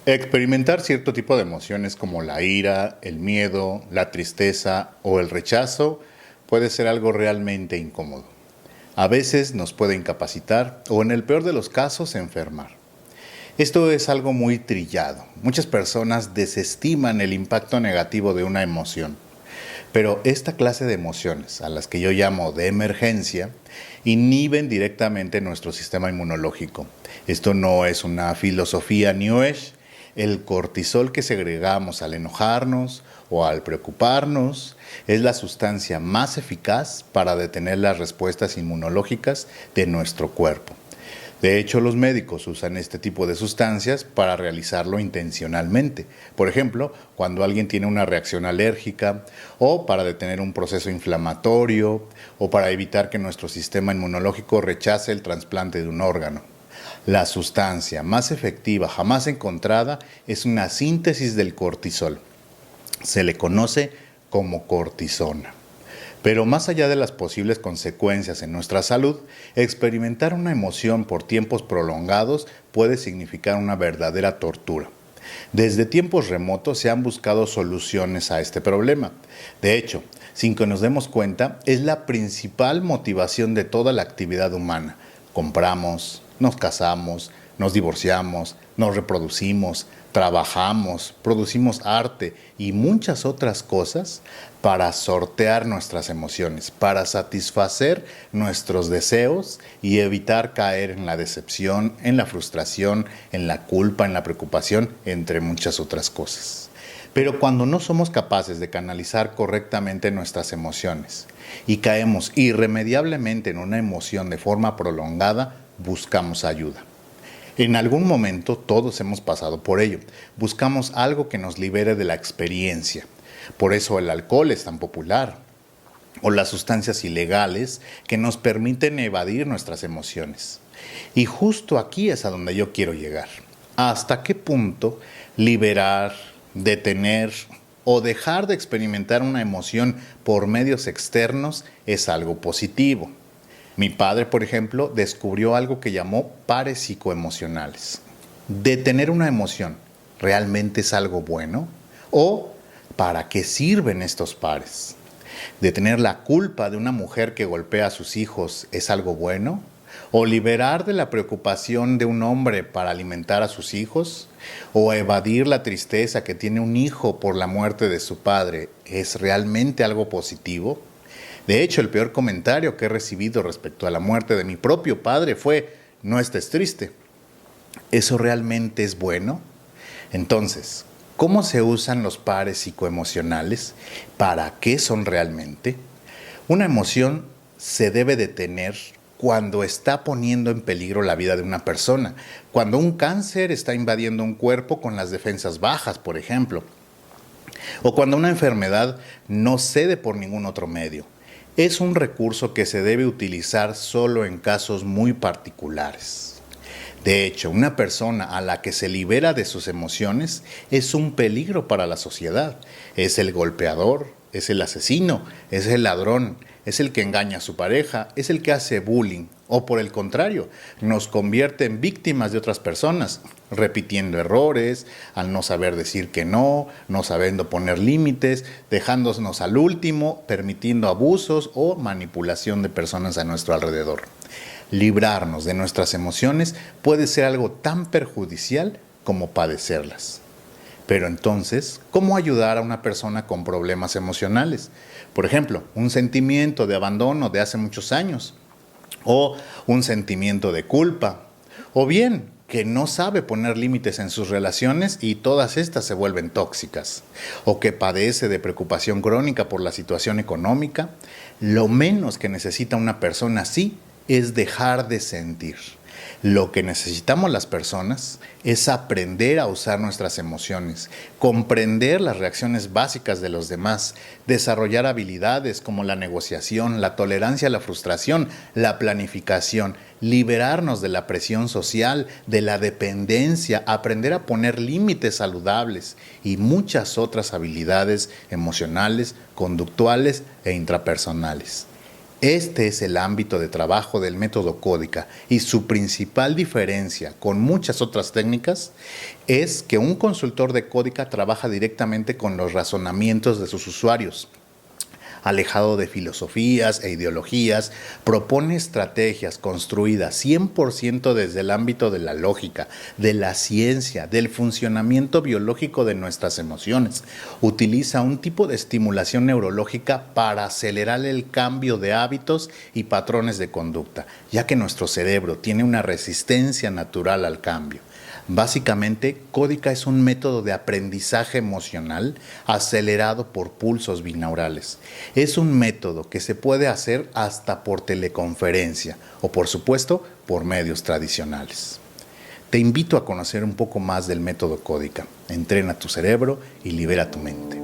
Experimentar cierto tipo de emociones como la ira, el miedo, la tristeza o el rechazo puede ser algo realmente incómodo. A veces nos puede incapacitar o en el peor de los casos enfermar. Esto es algo muy trillado. Muchas personas desestiman el impacto negativo de una emoción. Pero esta clase de emociones, a las que yo llamo de emergencia, inhiben directamente nuestro sistema inmunológico. Esto no es una filosofía New Age. El cortisol que segregamos al enojarnos o al preocuparnos es la sustancia más eficaz para detener las respuestas inmunológicas de nuestro cuerpo. De hecho, los médicos usan este tipo de sustancias para realizarlo intencionalmente. Por ejemplo, cuando alguien tiene una reacción alérgica, o para detener un proceso inflamatorio, o para evitar que nuestro sistema inmunológico rechace el trasplante de un órgano. La sustancia más efectiva jamás encontrada es una síntesis del cortisol. Se le conoce como cortisona. Pero más allá de las posibles consecuencias en nuestra salud, experimentar una emoción por tiempos prolongados puede significar una verdadera tortura. Desde tiempos remotos se han buscado soluciones a este problema. De hecho, sin que nos demos cuenta, es la principal motivación de toda la actividad humana. Compramos, nos casamos, nos divorciamos, nos reproducimos, trabajamos, producimos arte y muchas otras cosas para sortear nuestras emociones, para satisfacer nuestros deseos y evitar caer en la decepción, en la frustración, en la culpa, en la preocupación, entre muchas otras cosas. Pero cuando no somos capaces de canalizar correctamente nuestras emociones y caemos irremediablemente en una emoción de forma prolongada, buscamos ayuda. En algún momento todos hemos pasado por ello. Buscamos algo que nos libere de la experiencia. Por eso el alcohol es tan popular. O las sustancias ilegales que nos permiten evadir nuestras emociones. Y justo aquí es a donde yo quiero llegar. ¿Hasta qué punto liberar, detener o dejar de experimentar una emoción por medios externos es algo positivo? Mi padre, por ejemplo, descubrió algo que llamó pares psicoemocionales. ¿Detener una emoción realmente es algo bueno? ¿O para qué sirven estos pares? ¿Detener la culpa de una mujer que golpea a sus hijos es algo bueno? ¿O liberar de la preocupación de un hombre para alimentar a sus hijos? ¿O evadir la tristeza que tiene un hijo por la muerte de su padre es realmente algo positivo? De hecho, el peor comentario que he recibido respecto a la muerte de mi propio padre fue: no estés triste. ¿Eso realmente es bueno? Entonces, ¿cómo se usan los pares psicoemocionales? ¿Para qué son realmente? Una emoción se debe detener cuando está poniendo en peligro la vida de una persona, cuando un cáncer está invadiendo un cuerpo con las defensas bajas, por ejemplo, o cuando una enfermedad no cede por ningún otro medio. Es un recurso que se debe utilizar solo en casos muy particulares. De hecho, una persona a la que se libera de sus emociones es un peligro para la sociedad. Es el golpeador, es el asesino, es el ladrón, es el que engaña a su pareja, es el que hace bullying. O por el contrario, nos convierte en víctimas de otras personas, repitiendo errores, al no saber decir que no sabiendo poner límites, dejándonos al último, permitiendo abusos o manipulación de personas a nuestro alrededor. Librarnos de nuestras emociones puede ser algo tan perjudicial como padecerlas. Pero entonces, ¿cómo ayudar a una persona con problemas emocionales? Por ejemplo, un sentimiento de abandono de hace muchos años, o un sentimiento de culpa, o bien que no sabe poner límites en sus relaciones y todas estas se vuelven tóxicas, o que padece de preocupación crónica por la situación económica. Lo menos que necesita una persona así es dejar de sentir. Lo que necesitamos las personas es aprender a usar nuestras emociones, comprender las reacciones básicas de los demás, desarrollar habilidades como la negociación, la tolerancia a la frustración, la planificación, liberarnos de la presión social, de la dependencia, aprender a poner límites saludables y muchas otras habilidades emocionales, conductuales e intrapersonales. Este es el ámbito de trabajo del método Códica y su principal diferencia con muchas otras técnicas es que un consultor de Códica trabaja directamente con los razonamientos de sus usuarios. Alejado de filosofías e ideologías, propone estrategias construidas 100% desde el ámbito de la lógica, de la ciencia, del funcionamiento biológico de nuestras emociones. Utiliza un tipo de estimulación neurológica para acelerar el cambio de hábitos y patrones de conducta, ya que nuestro cerebro tiene una resistencia natural al cambio. Básicamente, Códica es un método de aprendizaje emocional acelerado por pulsos binaurales. Es un método que se puede hacer hasta por teleconferencia o, por supuesto, por medios tradicionales. Te invito a conocer un poco más del método Códica. Entrena tu cerebro y libera tu mente.